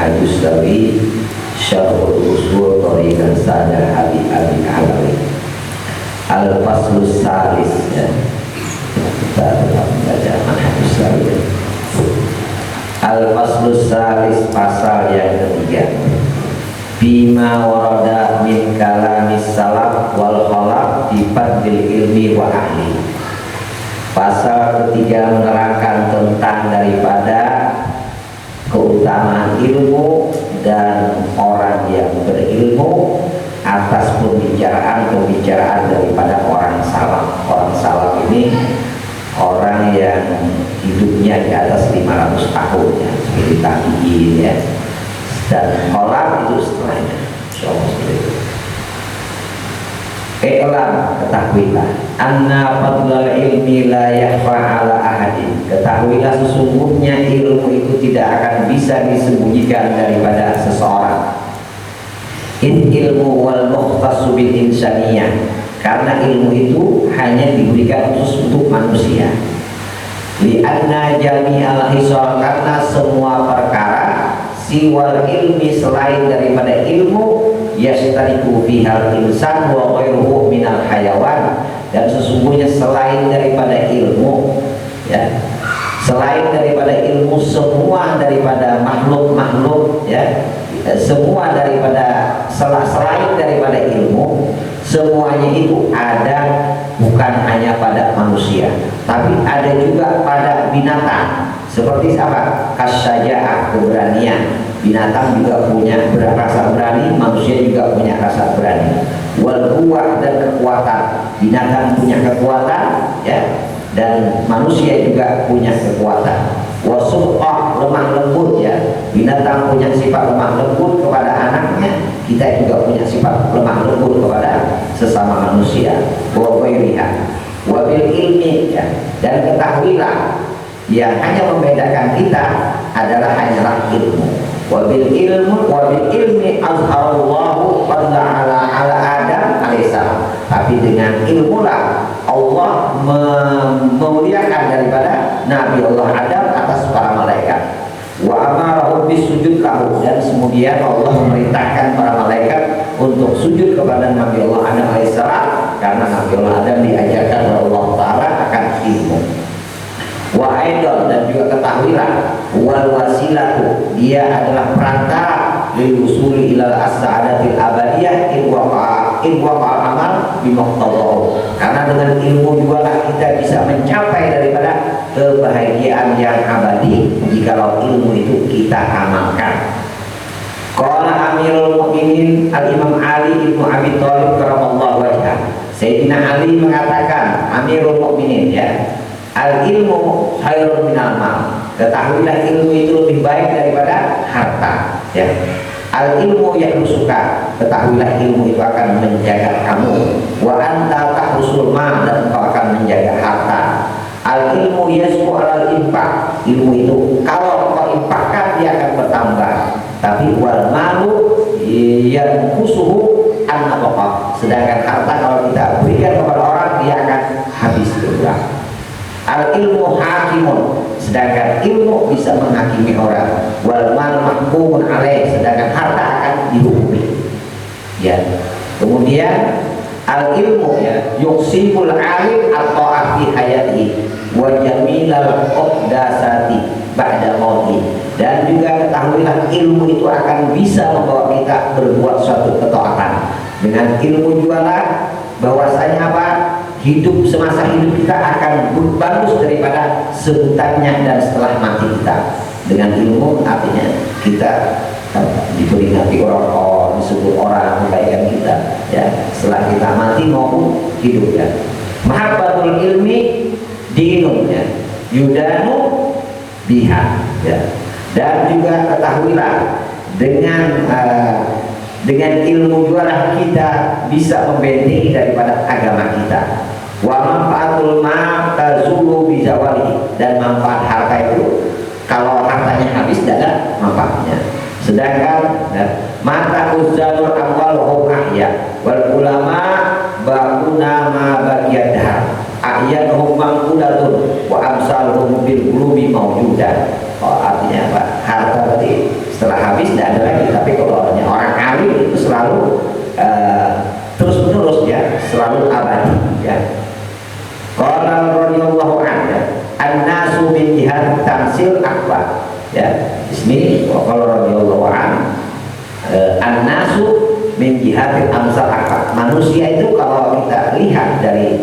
Manhajus Sawi Syarhul Usul Thariqan Sadar Habib Abi Alawi. Al-Faslus Salis, ya. Kita tetap membaca Manhajus Sawi. Al-Faslus Salis, pasal yang ketiga. Bima warada min kalamis salaf wal khalaf fi fadlil ilmi wa ahli. Pasal ketiga menerangkan tentang daripada keutamaan ilmu dan orang yang berilmu atas pembicaraan daripada orang salaf. Orang salaf ini orang yang hidupnya di atas 500 tahun, ya, seperti tabi'in, ya. Dan khalaf itu setelahnya. Insyaallah seperti itu. I'lam, ketahuilah, anna fadlal ilmi la yakhfa ala ahadin. Ketahuilah sesungguhnya ilmu itu tidak akan bisa disembunyikan daripada seseorang. In ilmu wal mukhtassu bil insaniyah. Karena ilmu itu hanya diberikan khusus untuk manusia. Li anna jami'al hisar, karena semua perkara siwal ilmi selain daripada ilmu yastariku bihal insan wa ghairuhu minal hayawan. Dan sesungguhnya selain daripada ilmu, ya, selain daripada ilmu semua daripada makhluk-makhluk, ya, semua daripada selain daripada ilmu semuanya itu ada, bukan hanya pada manusia tapi ada juga pada binatang. Seperti apa? Kasyaja'ah, keberanian. Binatang juga punya rasa berani, manusia juga punya rasa berani. Wal quwwah, dan kekuatan. Binatang punya kekuatan, ya, dan manusia juga punya kekuatan. Wasuqah, lemah lembut, ya. Binatang punya sifat lemah lembut kepada anaknya, kita juga punya sifat lemah lembut kepada sesama manusia. Wa ghairiha. Wa bil ilmi, ya. Dan ketahuilah, yang hanya membedakan kita adalah hanyalah ilmu. Wabil ilmi azharallahu fadla ala Adam alaihissalam. Tapi dengan ilmu lah Allah memuliakan daripada Nabi Allah Adam atas para malaikat. Wa amarahum bisujud lahu, dan kemudian Allah memerintahkan para malaikat untuk sujud kepada Nabi Allah Adam alaihissalam, karena Nabi Allah Adam diajarkan oleh Allah Ta'ala akan ilmu. Wa aidon, dan juga ketahuilah, wal wasilatu, dia adalah perantara lil usuli ilal as-sa'adatil abadiyah in waqa'a amal bimuqtadahu. Karena dengan ilmu juga lah kita bisa mencapai daripada kebahagiaan yang abadi jikalau ilmu itu kita amalkan. Qala Amirul Mukminin Al-Imam Ali ibnu Abi Thalib karamallahu wajhah. Sayyidina Ali mengatakan, Amirul Mukminin, ya, al-ilmu khairun minal mal. Ketahuilah ilmu itu lebih baik daripada harta, ya. Al-ilmu yahrusuka, ketahuilah ilmu itu akan menjaga kamu. Wa anta tahrusul mal, dan engkau akan menjaga harta. Al-ilmu yasku alal infak, ilmu itu kalau engkau infakkan dia akan bertambah. Tapi wal malu yanqusuhu an-nafaqah, sedangkan harta kalau kita berikan kepada orang dia akan habis juga. Al-ilmu hakimun, sedangkan ilmu bisa menghakimi orang. Wal mal mahkumun alaih, sedangkan harta akan dihukumi, ya. Kemudian al-ilmu, ya, yuksibul alim at-ta'ah fi hayatihi wa jamilal uqdasati ba'da mauti. Dan juga ketahuilah ilmu itu akan bisa membawa kita berbuat suatu ketaatan. Dengan ilmu jualan bahwasanya apa? Hidup semasa hidup kita akan bagus daripada sebutannya dan setelah mati kita. Dengan ilmu artinya kita diperingati orang, disebut orang kebaikan kita, ya, setelah kita mati maupun hidup, ya. Mahabbatul ilmi dinun, ya, yudanu biha, ya. Dan juga ketahuilah dengan ilmu jualan kita bisa membentengi daripada agama kita. Wa manfaatul ma tazulu bizawali, dan manfaat harta itu kalau hartanya habis tidak ada manfaatnya. Sedangkan mata uzalul amwaluhum ahya wal ulama ba'una ma baqiyadha ahyanuhum mangkudatun wa amsaluhum bil qulubi mawjudah. Artinya apa? Harta tadi setelah habis tidak ada lagi. Tapi kalau orang alim itu selalu terus menerus ya, selalu abadi ya. Qala radhiyallahu anhu an-nasu min jihad tamsil akbar ya. Di sini qala radhiyallahu anhu an-nasu min jihad amsal akbar. Manusia itu kalau kita lihat dari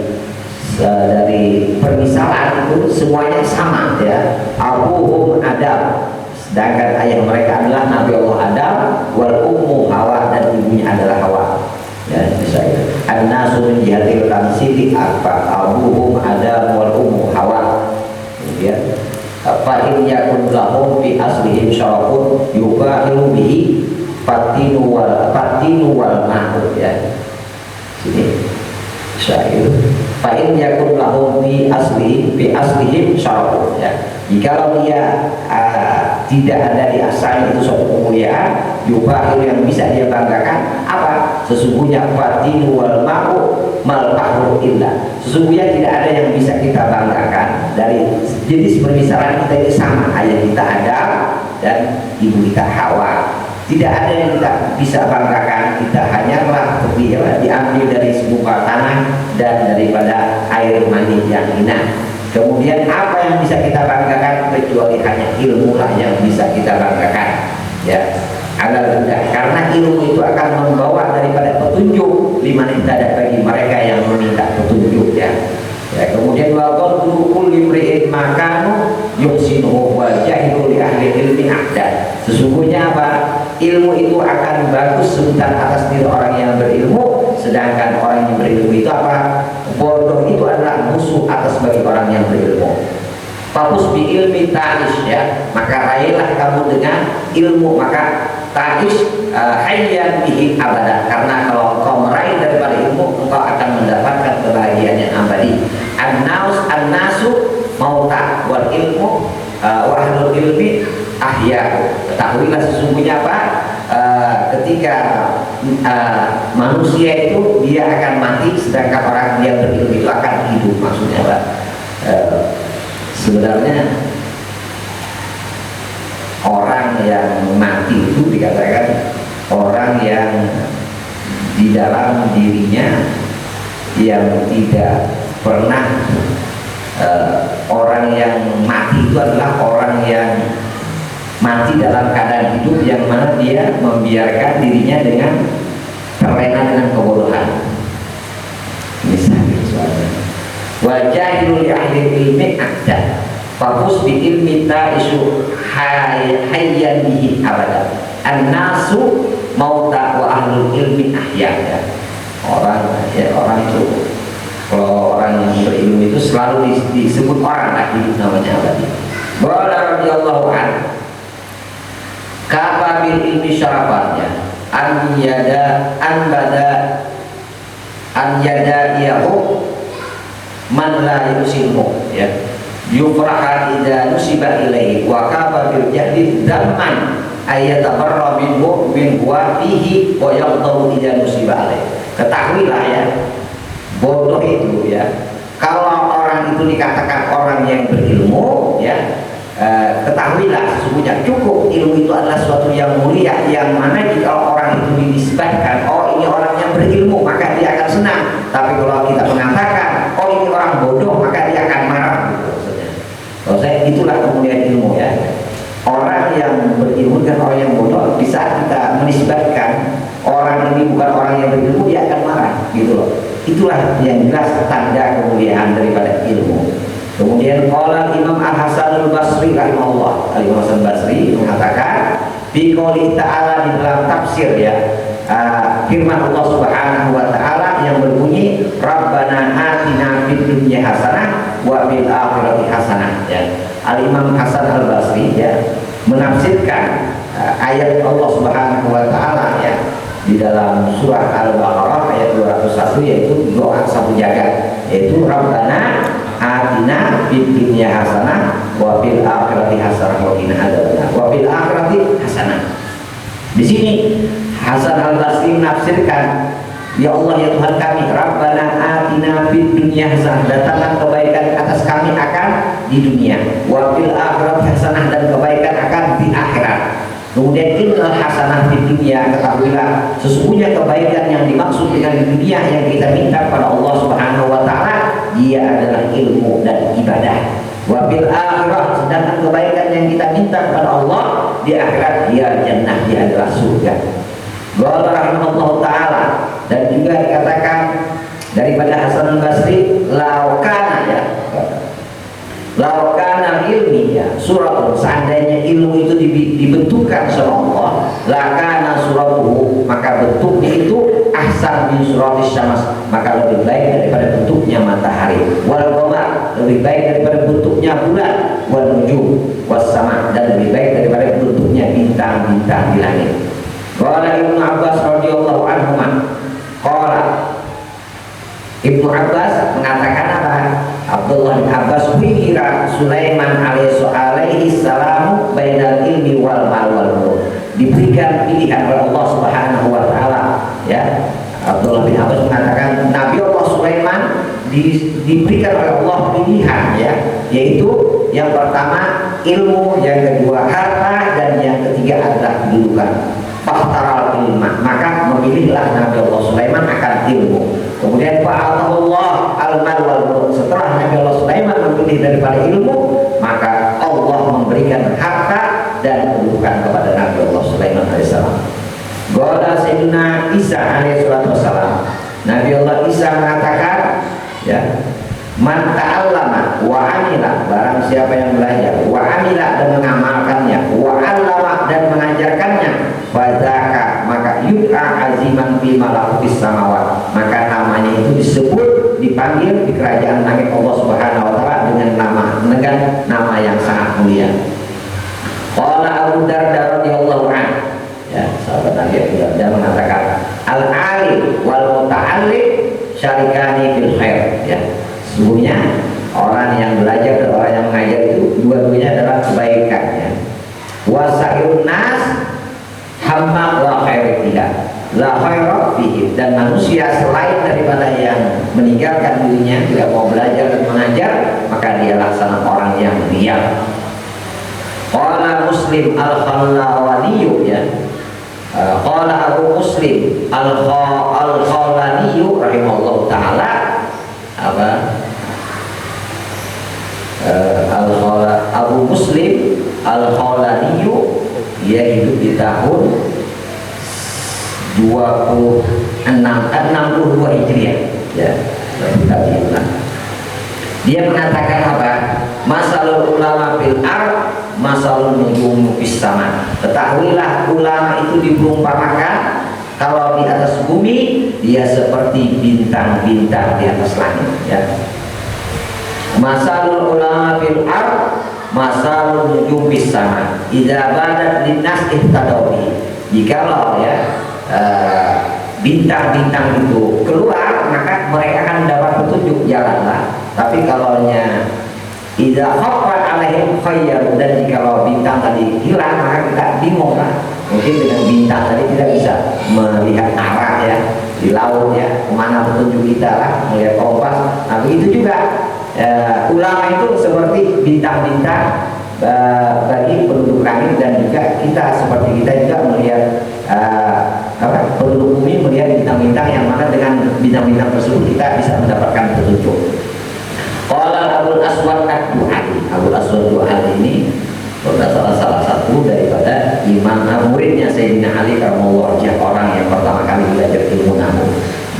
permisalan itu semuanya sama ya. Abuhum Adam, sedangkan ayah mereka adalah Nabi Allah Adam, wal ummu Hawa, dan ibunya adalah Hawa ya. Misalnya an-nasu min jihadil tamsili akbar, abuhum Adam wal ummu Hawa. Kemudian fa in yakun lahum fi aslihim syarafun yubahilu bihi fatinu wal ma'ud ya. Sini syair fa in yakun lahum fi aslihim syarafun ya. Jikalau dia tidak ada di asalnya itu suatu kemuliaan, yubahil yang bisa dia banggakan apa? Sesungguhnya fatinu wal ma'u mal fahru illa. Sesungguhnya tidak ada yang bisa kita banggakan dari jenis permisalan kita ini sama, ayah kita Adam dan ibu kita Hawa. Tidak ada yang kita bisa banggakan, kita hanyalah diambil dari sebuah tanah dan daripada air mani yang hina. Kemudian apa yang bisa kita banggakan kecuali hanya ilmu lah yang bisa kita banggakan ya. Karena ilmu itu akan membawa daripada petunjuk liman ihtada, bagi mereka yang meminta petunjuk ya. Kemudian wa qadru kulli imri'in makanu yuhsinuhu wa jahilu li ahli ilmi ahdan. Sesungguhnya apa? Ilmu itu akan bagus sebentar atas diri orang yang berilmu, sedangkan orang yang berilmu itu apa? Bodoh itu adalah musuh atas bagi orang yang berilmu. Fokus bi ilmi ta'ish ya, maka raihlah kamu dengan ilmu, maka ta'ish hayyan bihi abada. Karena kalau kau meraih daripada ilmu, engkau akan mendapatkan kebahagiaan yang abadi. An-nasu mauta wal ilmu wa ahlul ilmi ahya. Ketahuilah sesungguhnya apa? Ketika manusia itu dia akan mati, sedangkan orang yang berilmu itu akan hidup. Maksudnya apa? Sebenarnya orang yang mati itu dikatakan orang yang di dalam dirinya yang tidak pernah orang yang mati itu adalah orang yang mati dalam keadaan hidup, yang mana dia membiarkan dirinya dengan terlena dengan kebodohan. Misalnya soalnya wajahilu li ahli ilmi akda fokus bi ilmi ta'isu hayyan bihi abada. An-nasu mauta wa ahlul ilmi ahya ya. Orang itu kalau orang yang berilmu itu selalu disebut orang lah, hidup namanya abadi. Qala radhiyallahu anhu kafa bil ilmi syarafatnya an yada yahu man la yusilmu ya, yufraha idza nusiba ilaihi wa kafa bil jahdi damman ayatabarra minhu min huwa fihi wa yaqdaru idza nusiba alaihi. Ketahuilah ya, bodoh itu ya, kalau orang itu dikatakan orang yang berilmu ya, ketahuilah sesungguhnya cukup ilmu itu adalah suatu yang mulia, yang mana jika orang itu dinisbahkan oh ini orang yang berilmu maka dia akan senang. Tapi kalau kita mengatakan oh ini orang bodoh maka dia akan marah gitu maksudnya. Kalau saya itulah kemuliaan ilmu ya. Orang yang berilmu dan orang yang bodoh, di saat kita menisbahkan orang ini bukan orang yang berilmu, dia akan marah gitu loh. Itulah yang jelas tanda kemuliaan daripada ilmu. Kemudian qala Imam Al-Hasan Al-Basri rahimahullah, Imam Hasan Basri mengatakan bi qouli ta'ala, di dalam tafsir ya, firman Allah Subhanahu wa taala yang berbunyi Rabbana atina fid dunya hasanah wa fil akhirati hasanah ya. Al-Imam Hasan Al-Basri ya menafsirkan ayat Allah Subhanahu wa taala ya di dalam surah Al-Baqarah ayat 201, yaitu doa sapu jagat, yaitu Rabbana atina fid dunya hasanah wa fil akhirati hasanah wa qina adzabannar wa fil akhirati hasanah. Di sini Hasan Al-Basri menafsirkan, ya Allah ya Tuhan kami, Rabbana atina fid dunya hasanah, datangkan kebaikan atas kami akan di dunia, wa fil akhirati hasanah, dan kebaikan akan di akhirat. Kemudian innal hasanah di dunia, ketahuilah sesungguhnya kebaikan yang dimaksud dengan di dunia yang kita minta pada Allah Subhanahu wa taala, dia adalah ilmu dan ibadah. Wa bil akhirah, sedangkan kebaikan yang kita minta kepada Allah di akhirat, dia jannah, dia adalah surga. Qala rahimahullahu taala, dan juga dikatakan daripada Hasan al-Basri, laukana ya, laukana ilmi ya suratun, seandainya ilmu itu dibentukkan sama Allah, lakana suratuhu, maka bentuknya itu ahsan min suratis syams, maka lebih baik daripada bentuknya matahari, wal qamar, lebih baik daripada bentuknya bulan, wal nujum was sama, dan lebih baik daripada bentuknya bintang-bintang di langit. Qala Ibnu Abbas radhiyallahu anhu, qala Ibnu Abbas mengatakan apa? Abdullah bin Abbas, fikira Sulaiman alaihi salam bainal ilmi wal mal wal mulk, diberikan pilihan oleh Allah Subhanahu wa taala ya. Abdullah bin Abbas mengatakan Nabi Allah Sulaiman diberikan oleh Allah pilihan ya, yaitu yang pertama ilmu, yang kedua harta, dan yang ketiga adalah kedudukan. Fahtaral ilma, maka memilihlah Nabi Allah Sulaiman akan ilmu. Kemudian fa'atahullah al-mal wal mulk, setelah Nabi Allah Sulaiman memilih daripada ilmu, maka Allah memberikan harta dan kedudukan kepada Nabi Allah Sulaiman alaihissalam. Qala Sayyidina Isa alaihissalam, Nabi Allah Isa mengatakan ya, man ta'allama wa amila, barang siapa yang belajar, wa amila, dan mengamalkannya, wa 'allama, dan mengajarkannya, fadzaka, maka yud'a aziman fi malakutis samawat, maka namanya itu disebut, dipanggil di kerajaan langit Allah Subhanahu wa taala dengan nama yang sangat mulia. Qala Abu Darda radhiyallahu anhu ya, sahabat Nabi Abu Darda mengatakan al-alim wal muta'allim syarikani fil khair ya. Sesungguhnya orang yang belajar dan orang yang mengajar itu dua-duanya adalah kebaikan ya. Wasairun nas hamma wa khairiyah la khairat fihi, dan manusia selain daripada yang meninggalkan dirinya, tidak mau belajar dan mengajar, maka dia laksana orang yang riya. Qala Muslim al-Khallawani ya, qala Abu Muslim al-Khallani rahimahullahu taala apa, Abu Muslim al-Khallani, dia hidup di tahun 62 Hijriah ya. Dia mengatakan apa? Masalul ulama fil ard masalul nujum fis sama. Ketahuilah ulama itu diperumpamakan kalau di atas bumi dia seperti bintang-bintang di atas langit ya. Masalul ulama fil ard masalul nujum fis sama. Idza badat linnas ihtadawi. Jikalau ya bintang-bintang itu keluar, maka mereka akan dapat petunjuk jalanlah. Tapi kalau nya idza khaffa alaihim khayyaru, dan jikalau bintang tadi hilang, maka kita bingung lah. Mungkin dengan bintang tadi tidak bisa melihat arah ya di laut ya, kemana petunjuk kita lah, melihat kompas. Nah begitu juga ulama itu seperti bintang-bintang bagi penduduk langit, dan juga kita seperti kita juga melihat penduduk bumi melihat bintang-bintang yang mana dengan bintang-bintang tersebut kita bisa mendapatkan petunjuk. Qala Abul Aswad ad-Du'ali, Abul Aswad ad-Du'ali ini adalah salah satu daripada imam muridnya Sayyidina Ali karramallahu wajhah, orang yang pertama kali belajar ilmu nahu.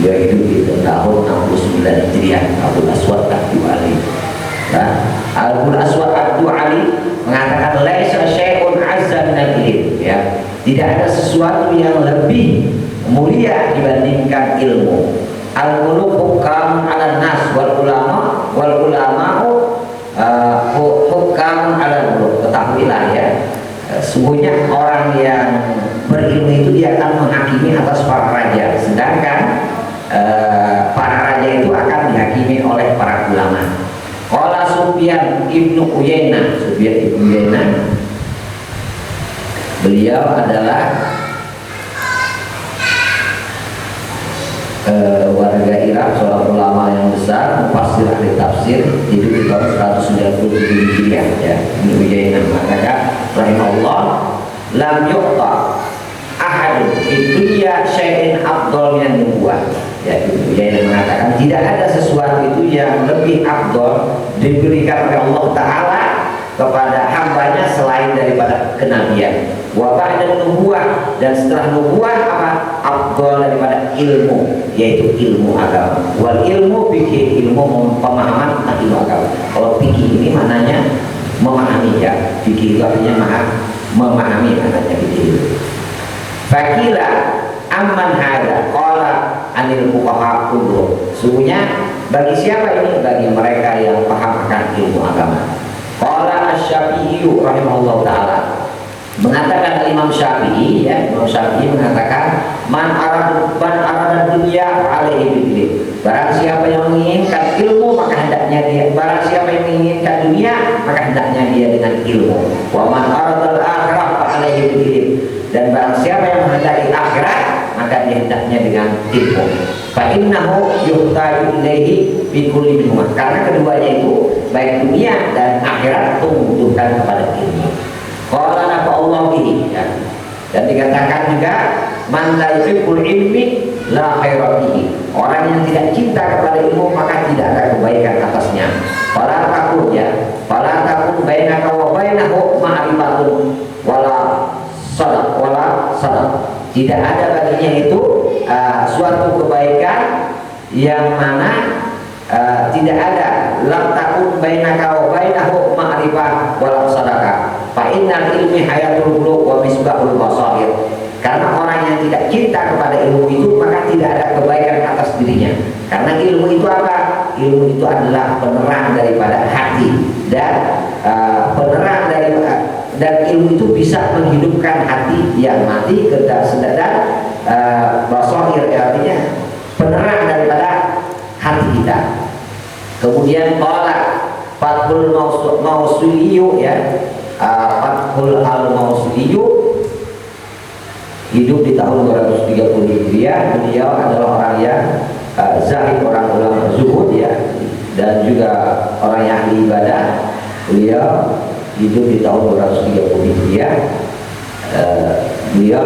Dia hidup di tahun 69 Hijriah, Abul Aswad ad-Du'ali. Nah, Abul Aswad ad-Du'ali mengatakan laisa syai'un azza minal ilm ya. Tidak ada sesuatu yang lebih mulia dibandingkan ilmu. Al-muluk hukam ala nas wal ulama hukam ala muluk. Ketahuilah ya, sungguhnya orang yang berilmu itu dia akan menghakimi atas para raja, sedangkan para raja itu akan dihakimi oleh para ulama. Qala Sufyan ibnu Uyainah, beliau adalah warga Irak, seorang ulama yang besar, mufassir ahli tafsir, hidup di tahun 197 Hijriah ya. Ibnu Uyainah mengatakan rahimahullah, lam yuqta ahadun fid dunya syai'in afdal min nubuwah. Ya, itu yang mengatakan tidak ada sesuatu itu yang lebih afdal diberikan oleh Allah Ta'ala kepada hambanya selain daripada kenabian. Wa ba'da nubuwah, dan setelah nubuwah apa? Afdal daripada ilmu, yaitu ilmu agama. Wal ilmu fikih, ilmu pemahaman tentang ilmu agama. Kalau fikih ini maknanya memahami, ya. Fikih itu artinya memahami, maknanya fikih. Fakila amman hada qala anil fuqaha kulluhum. Sungguhnya bagi siapa ini? Bagi mereka yang paham akan ilmu agama. Qala Asy-Syafi'i rahimahullahu taala, mengatakan Imam Syafi'i, ya, Imam Syafi'i mengatakan man arada dunya alaihi bidilm. Barang siapa yang menginginkan ilmu maka hendaknya dia, barang siapa yang menginginkan dunia maka hendaknya dia dengan ilmu. Wa man arada al-akhirah fa alaihi bidilm. Dan barang siapa yang menghendaki akhirat maka dia hendaknya dengan ilmu. Fa innahu yuhtaju ilaihi bi kulli minhum. Karena keduanya itu baik dunia dan akhirat itu membutuhkan kepada ilmu. Qala nafa'allahu bihi, ya. Dan dikatakan juga man la yuhibbul ilmi la khaira fihi. Orang yang tidak cinta kepada ilmu maka tidak ada kebaikan atasnya. Fala takun, ya. Fala takun bainaka wa bainahu ma'rifatun wala sadaq. Tidak ada baginya itu suatu kebaikan yang mana tidak ada lam takun bainaka wa bainahu ma'rifah wala sadaqah. Fa innal ilmi hayatul qulub wa misbahul basair. Karena orang yang tidak cinta kepada ilmu itu maka tidak ada kebaikan atas dirinya. Karena ilmu itu apa? Ilmu itu adalah penerang daripada hati dan penerang daripada, dan ilmu itu bisa menghidupkan hati yang mati dan basair, artinya penerang daripada hati kita. Kemudian qala Fathul Mausuliyu, ya, Fathul Al-Mausuliyu hidup di tahun 230 Hijriah. Beliau adalah orang yang zahid, orang ulama zuhud, ya, dan juga orang yang ahli ibadah. Beliau hidup di tahun 230 Hijriah. Beliau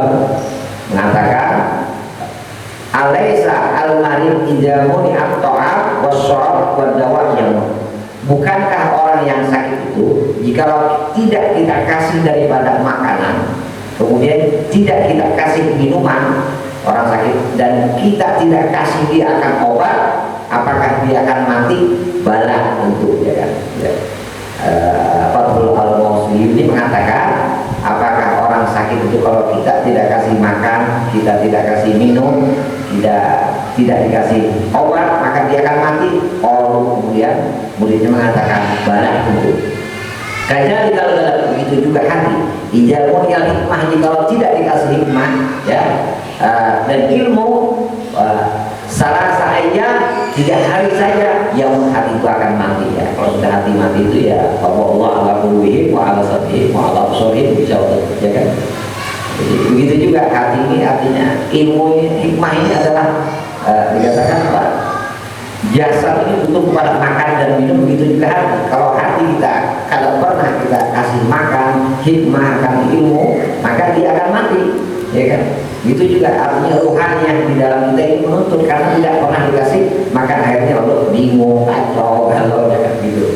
mengatakan alaisa al-marid idamuni at-ta'am was-syarab wad-dawa yamun. Bukankah orang yang sakit itu jikalau tidak kita kasih daripada makanan, kemudian tidak kita kasih minuman, orang sakit, dan kita tidak kasih dia akan obat, apakah dia akan mati? Bala, tentu, ya kan. Ya. Fathul Al-Mawsili ini mengatakan apakah orang sakit itu kalau kita tidak kasih makan, kita tidak kasih minum, tidak dikasih obat maka dia akan mati? Oh, kemudian muridnya mengatakan bala, tentu. Kayaknya kalau begitu juga hati. Ijalmu yang hikmah, kalau tidak dikasih hikmah, ya, dan ilmu, salah saya 3 hari saja yang hati itu akan mati, ya. Kalau sudah hati mati itu ya Allah ala qulubihim wa ala sam'ihim wa ala absarihim, ya kan. Jadi begitu juga hati ini, artinya ilmu ini, hikmah ini adalah dikatakan apa? Jasad ini butuh kepada makan dan minum, begitu juga hati. Kalau hati kita kalau pernah kita kasih makan, hikmah, kasih ilmu, maka dia akan mati, ya kan? Itu juga artinya ruhaniah di dalam kita ini menuntut, karena tidak pernah dikasih makan, akhirnya lalu bingung, kacau, galau, ya kan, gitu.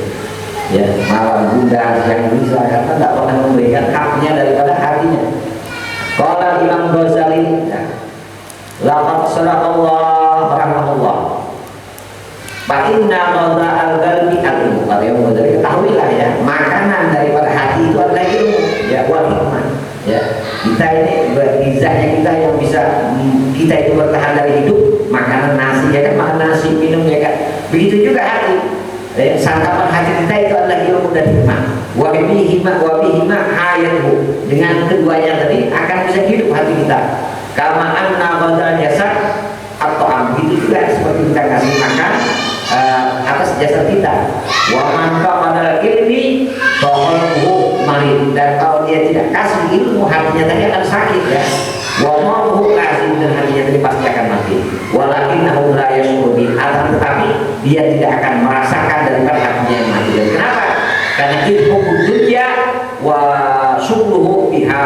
Ya, malam bunda yang bisa, karena tidak pernah memberikan haknya daripada hatinya. Qala Imam Ghazali, laqad sadaqallah rahmatullah. Fa inna qadha al-qalbi al-ilmu. Kalau yang Ghazali ketahuilah, ya, makanan daripada hati itu adalah ilmu, ya, wal hikmah. Ya, kita ini berizahnya kita yang bisa kita itu bertahan dari hidup, makanan nasi, ya kan, makan nasi, minum, ya kan. Begitu juga hati. Ya, santapan hati kita itu adalah ilmu dan hikmah. Wa bihima hayatuhu. Dengan keduanya tadi akan bisa hidup hati kita. Kama anna qadha jasad at-ta'am. Itu juga seperti kita kasih makan atas jasad kita. Wa man faqadal ilmi faqaluhu marid. Dan kalau dia tidak kasih ilmu, hatinya tadi akan sakit, ya. Wa maruhu lazim, dan hatinya tadi pasti akan mati. Walakinnahu la yashkuru bi, tetapi dia tidak akan merasakan daripada hatinya yang mati. Dan kenapa? Karena ilmu dunya wa syukruhu biha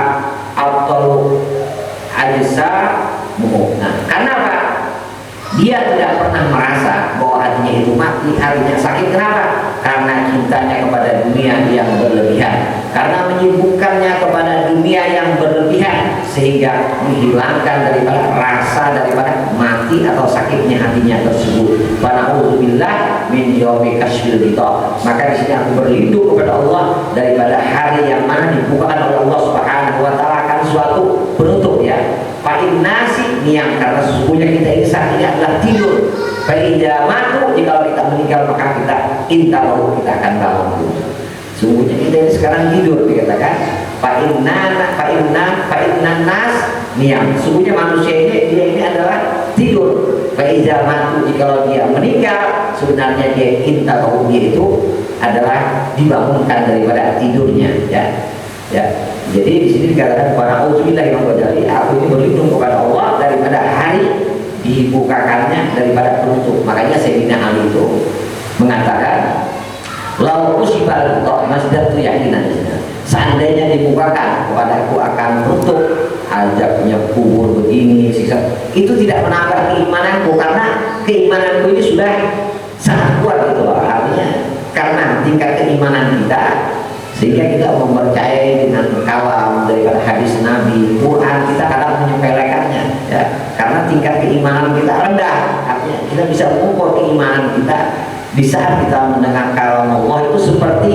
Dia tidak pernah merasa bahwa hatinya itu mati, hatinya sakit. Kenapa? Karena cintanya kepada dunia yang berlebihan, karena menyibukkannya kepada dunia yang berlebihan, sehingga menghilangkan daripada rasa daripada mati atau sakitnya hatinya tersebut. Fana'udzubillah min yaumi kasyfil ghita. Maka di sini aku berlindung kepada Allah daripada hari yang mana dibukakan oleh Allah Subhanahu wa taala akan suatu penutup, ya. Fa'in nasi niam, karena sesungguhnya kita ini saat ini adalah tidur. Fa'idha matu, jika kita meninggal maka kita intalahu, kita akan bangun dulu. Sesungguhnya kita ini sekarang tidur, dikatakan fa'in nas niam. Sesungguhnya manusia ini, dia ini adalah tidur. Fa'idha matu, jika dia meninggal sebenarnya dia intalahu, dia itu adalah dibangunkan daripada tidurnya, ya. Ya, jadi di sini dikatakan kepada Auzubillahi minasyaitonir rajim, aku ini berlindung kepada Allah daripada hari dibukakannya daripada penutup. Makanya Sayyidina Ali itu mengatakan, lau usibal ghita masdatu yaqinan. Seandainya dibukakan kepadaku akan penutup, azabnya kubur begini, siksa, itu tidak menambah keimananku, karena keimananku ini sudah sangat kuat gitu loh. Artinya karena tingkat keimanan kita, sehingga kita mempercayai dengan kalam daripada hadis Nabi, Quran, kita kadang menyepelekannya, ya, karena tingkat keimanan kita rendah. Artinya kita bisa mengukur keimanan kita di saat kita mendengar kalam Allah itu seperti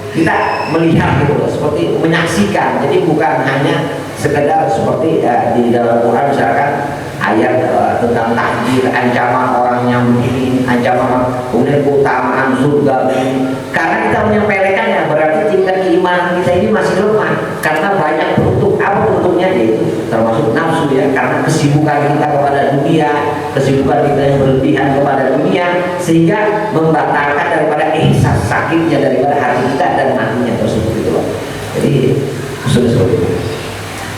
kita melihat gitu, seperti menyaksikan. Jadi bukan hanya sekedar seperti di dalam Quran misalkan ayat tentang takdir, ancaman orang yang begini, ancaman kemudian keutamaan surga begini. Karena kita menyepelekannya, berarti tingkat keimanan kita ini masih lemah, karena banyak penutup. Apa penutupnya? Yaitu termasuk nafsu, ya, karena kesibukan kita kepada dunia, kesibukan kita yang berlebihan kepada dunia, sehingga membatalkan daripada ihsas sakitnya daripada hati kita dan matinya tersebut gitu loh. Jadi sudah.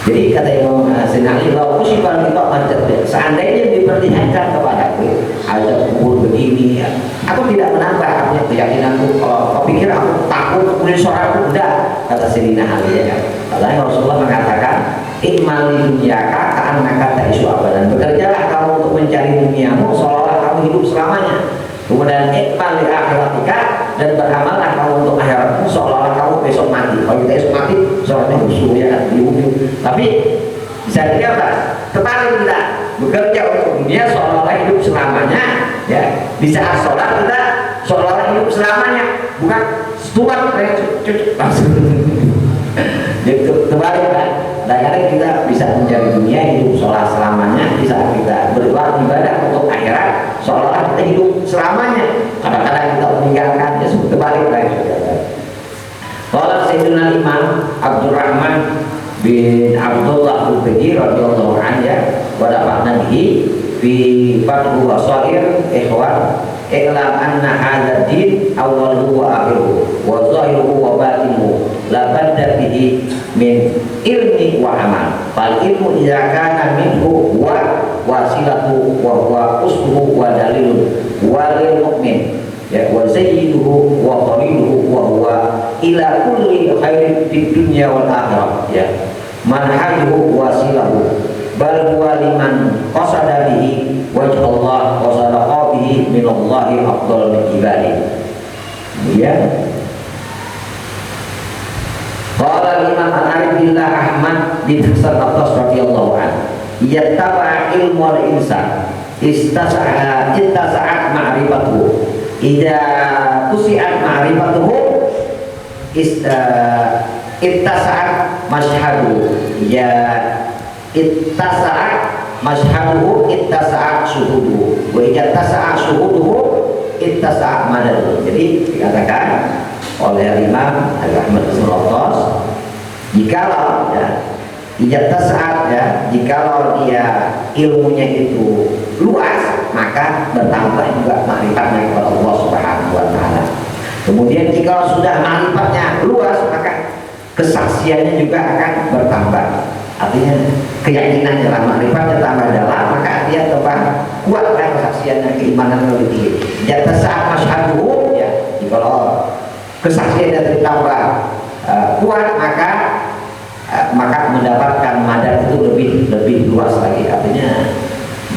Jadi kata Imam Sinali, lau usibal ghita masdatu, seandainya diperlihatkan kepadaku azab kubur begini, ya, aku tidak menambah artinya keyakinanku. Kalau pikir aku takut kemudian suaraku, enggak, kata Sayyidina Ali, ya. Padahal Rasulullah mengatakan, ikmal dunyaka ka'annaka ta'isu abadan. Bekerjalah kamu untuk mencari duniamu seolah-olah kamu hidup selamanya. Kemudian ikmal li akhiratika, dan beramallah kamu untuk akhiratmu seolah-olah kamu besok mati. Kalau kita esok mati, soalnya musuh, ya kan, tapi bisa jadi apa? Kembali kita bekerja untuk dunia seolah-olah hidup selamanya, ya. Di saat sholat kita seolah-olah hidup selamanya, bukan setuan langsung. Jadi kembali kan. Kadang-kadang kita bisa mencari dunia, hidup sholat selamanya. Di saat kita beribadah untuk akhirat, seolah-olah kita hidup selamanya. Kadang-kadang kita meninggalkan, ya kembali lagi. Kalau Sayyidina Imam Abdurrahman bin Abdullah Al-Baqi radhiyallahu anhu wa dafa'na bihi fi Fathul Basair, ikhwan, i'lam anna hadha din awwaluhu wa akhiruhu wa zahiruhu wa batinuhu la badda bihi min ilmi wa amal. Fal ilmu idza kana minhu wa wasilatu wa huwa usluhu wa dalilun wa lil mu'min, ya, wa sayyiduhu wa qaliluhu wa huwa ila kulli khairin fid dunya wal akhirah, ya, manhajuhu wasilahu bal huwa liman qasada bihi wajh Allah wa sadaqa bihi min Allahi afdal min ibadi, ya. Qala Imam Al-Arif billah Ahmad bin Hasan Al-Qas radhiyallahu anhu, yattaba ilmu al-insan ittasa'at ma'rifatuhu idza kusi'at ma'rifatuhu ittasa'at mashhadu, ya, ittasa'at mashhaduhu ittasa'at syuhuduhu wa ittasa'at syuhuduhu ittasa'at madaduhu. Jadi dikatakan oleh Imam Ahmad bin Al-Qas, jikalau, ya, ittasa'at, ya, jikalau dia ilmunya itu luas, maka bertambah juga ma'rifatnya kepada Allah Subhanahu wa taala. Kemudian jika sudah ma'rifatnya luas, maka kesaksiannya juga akan bertambah. Artinya keyakinannya lah, ma'rifatnya tambah dalam, maka dia tambah kuat kan kesaksiannya, keimanan lebih tinggi. Jata saat masyhaduhu, ya, kalau kesaksiannya ditambah kuat, maka mendapatkan madad itu lebih luas lagi. Artinya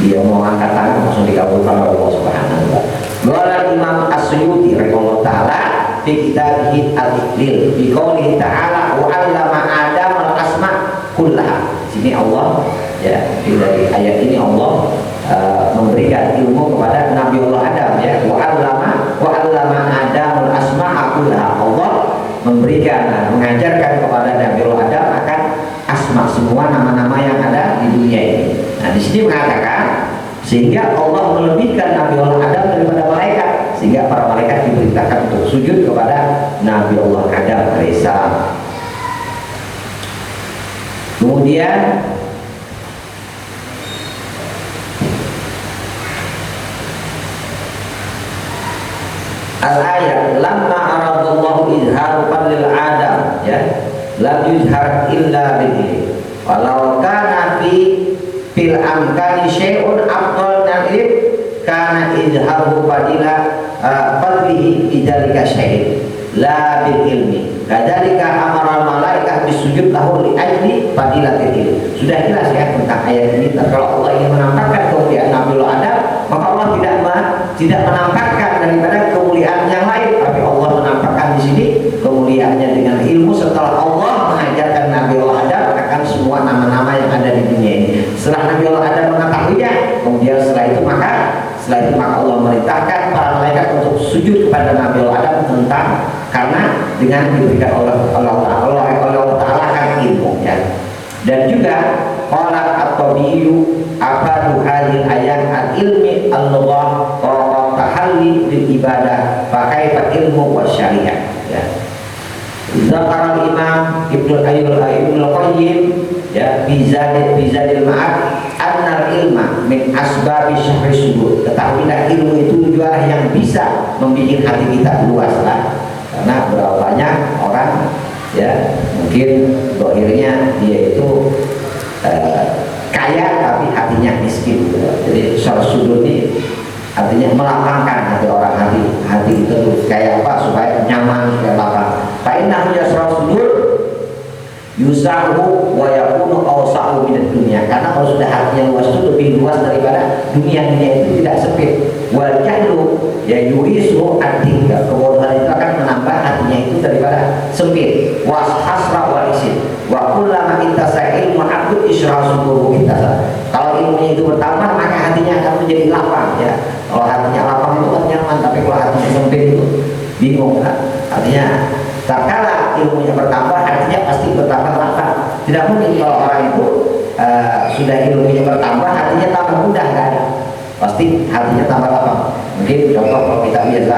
Dia mau angkat tangan langsung dikabulkan oleh Allah Subhanahu wa taala. Qala Imam As-Suyuti rahimahullah taala fi kitabih Al-Iqlil bi qoulihi ta'ala wa 'allama Adam al-asma kullaha. Sini Allah ya, dari ayat ini Allah memberikan ilmu kepada Nabi Allah Adam ya. Wa 'allama Adam al-asma kullaha. Allah memberikan, mengajarkan kepada Nabi Allah Adam akan asma, semua nama-nama yang ada di dunia ini. Nah, di sini mengatakan sehingga Allah melebihkan Nabi Allah Adam daripada malaikat, sehingga para malaikat diperintahkan untuk sujud kepada Nabi Allah Adam alaihissalam. Kemudian al-ayat lamma aradallahu izharu fadlil Adam ya lam yuzhar illa bihi walau kana fil amkani syai'un afdal min ilm kana izharu fadlihi bidzalika syai' la bil ilmi kadzalika amara malaikah bisujud lahu li ajli fadilatil ilm. Sudah jelas ya tentang ayat ini. Kalau Allah ingin menampakkan kemuliaan Nabi Adam, maka Allah tidak menampakkan daripada kemuliaan yang lain, tapi Allah menampakkan di sini kemuliaannya dengan ilmu setelah Allah mengajarkan Nabi Adam akan semua nama-nama yang ada di dunia ini. Setelah Nabi Adam mengetahuinya, kemudian setelah itu maka Allah merintahkan para malaikat untuk sujud kepada Nabi Adam tentang karena dengan diberikan oleh Allah Taala kan ilmu ya. Dan juga qala at-tabi'u afadu hadhil ayat al-ilmi Allah wa tahalli bil ibadah fa kaifa ilmu wa syariah ya. Zakar Imam Ibnu Qayyim ya bizadil ma'ad annal ilma min asbabi syahri sudur. Ketahuilah ilmu itu juara yang bisa membuat hati kita luas lah. Karena berapa banyak orang ya mungkin dohirnya dia itu kaya tapi hatinya miskin gitu. Jadi syahri sudur ini artinya melapangkan hati orang, hati itu kayak apa supaya nyaman, supaya lapang. Fa'innahu yasra'u sudur yusahu wa yakunu awsa'u minad dunya. Karena kalau sudah hatinya luas itu lebih luas daripada dunia itu tidak sempit. Wal jahlu ya yuhisu ad-dinka. Kebodohan itu akan menambah hatinya itu daripada sempit. Was hasra wal isin. Wa kullama intasa ilmu abdu isra suduru intasa. Kalau ilmunya itu bertambah maka hatinya akan menjadi lapang ya. Kalau hatinya lapang itu kan nyaman, tapi kalau hatinya sempit itu bingung kan. Artinya tak kala ilmunya bertambah, hatinya pasti bertambah lapang. Tidak mungkin kalau orang itu sudah ilmunya bertambah, hatinya tambah mudah kan. Pasti hatinya tambah lapang. Mungkin contoh kalau kita biasa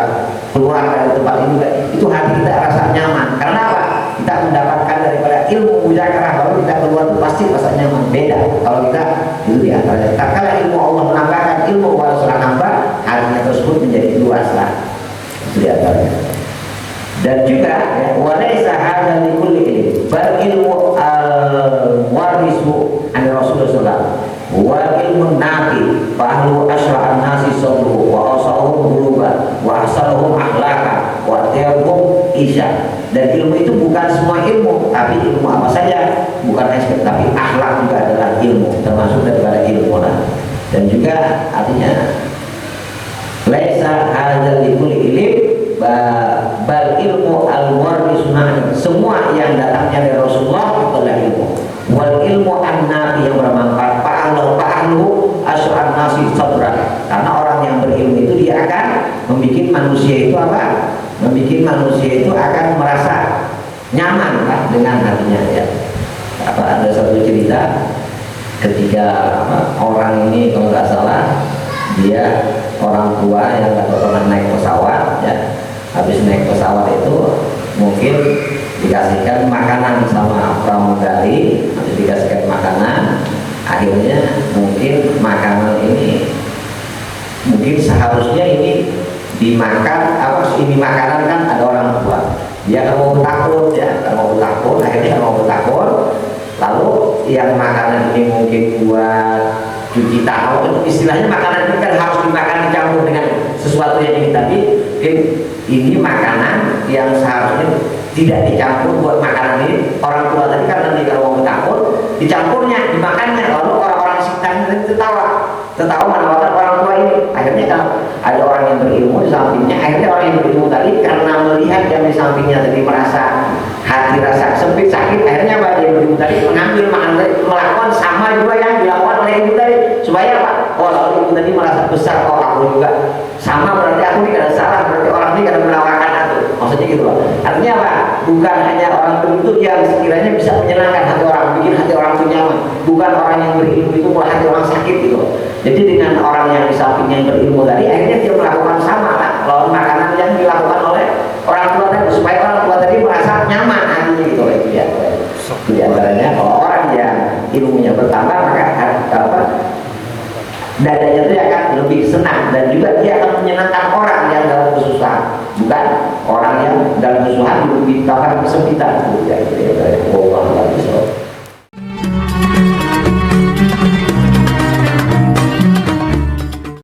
keluar dari tempat ini, itu hati kita rasa nyaman. Karena apa? Kita mendapatkan daripada ilmu mujakarah, baru kita keluar itu pasti rasa nyaman. Beda kalau kita itu di antaranya. Tak kala ilmu Allah menambahkan ilmu walau sudah nambah, hatinya tersebut menjadi luas lah. Itu di antaranya. Dan juga ya, walaysa hadza li kulli ilm bal ilmu al-warisu an Rasulullah sallallahu wa ilmun nafi fa ahlu ashra'an nasi sabru wa asahum quluban wa ahsanuhum akhlaqa wa tayyibuhum isya. Dan ilmu itu bukan semua ilmu, tapi ilmu apa saja, bukan aspek, tapi akhlak juga adalah ilmu, termasuk daripada ilmu lah. Dan juga artinya laisa hadza li kulli ilm bal ilmu al-warisuna, semua yang datangnya dari Rasulullah itu adalah ilmu. Wal ilmu an-nafi yang bermanfaat fa'alu asy'an nasi sabra. Karena orang yang berilmu itu dia akan membuat manusia itu apa? Membuat manusia itu akan merasa nyaman kan dengan hatinya ya. Apa ada satu cerita ketika orang ini kalau nggak salah dia orang tua yang nggak pernah naik pesawat ya. Habis naik pesawat itu mungkin dikasihkan makanan sama pramugari, habis dikasihkan makanan, akhirnya mungkin makanan ini mungkin seharusnya ini dimakan, ini makanan kan ada orang tua, dia kan mau takut ya, akhirnya mau takut, lalu yang makanan ini mungkin buat cuci tangan, istilahnya makanan ini kan harus dimakan dicampur dengan sesuatu yang ini, tapi ini makanan yang seharusnya tidak dicampur buat makanan ini. Orang tua tadi kan nanti kalau mau takut dicampurnya, dimakannya, lalu orang-orang orang sekitar tertawa menawarkan orang tua ini. Akhirnya kalau ada orang yang berilmu di sampingnya, akhirnya orang yang berilmu tadi karena melihat yang di sampingnya tadi merasa hati rasa sempit sakit, akhirnya apa, dia berilmu tadi mengambil melakukan sama juga yang dilakukan oleh ibu tadi, supaya apa? Oh, lalu ibu tadi merasa besar, oh aku juga sama, berarti aku ini kada salah, berarti orang ini kada menawarkan aku, maksudnya gitu loh. Artinya apa? Bukan hanya orang tertentu yang sekiranya bisa menyenangkan hati orang, bikin hati orang itu nyaman, bukan orang yang berilmu itu malah hati orang sakit gitu loh. Jadi dengan orang yang di sampingnya yang berilmu tadi, akhirnya dia melakukan sama lah lawan makanan yang dilakukan oleh orang tua tadi, supaya orang tua tadi merasa nyaman hatinya gitu loh. Itu ya. Di antaranya kalau orang yang ilmunya bertambah, maka apa, dadanya itu akan lebih senang, dan juga dia